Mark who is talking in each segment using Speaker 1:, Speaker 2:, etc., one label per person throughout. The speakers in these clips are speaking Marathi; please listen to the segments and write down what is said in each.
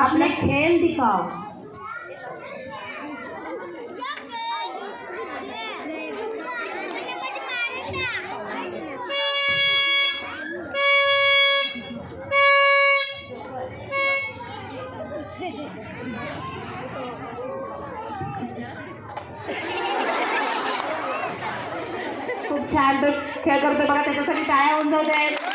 Speaker 1: अपने खेल दिखाओ। खूप छान तो खेळ करतोय बघा, त्याच्यासाठी टाळ्या होऊन जाऊ दे.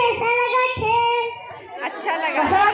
Speaker 1: अच्छा लगा खेल, अच्छा लगा.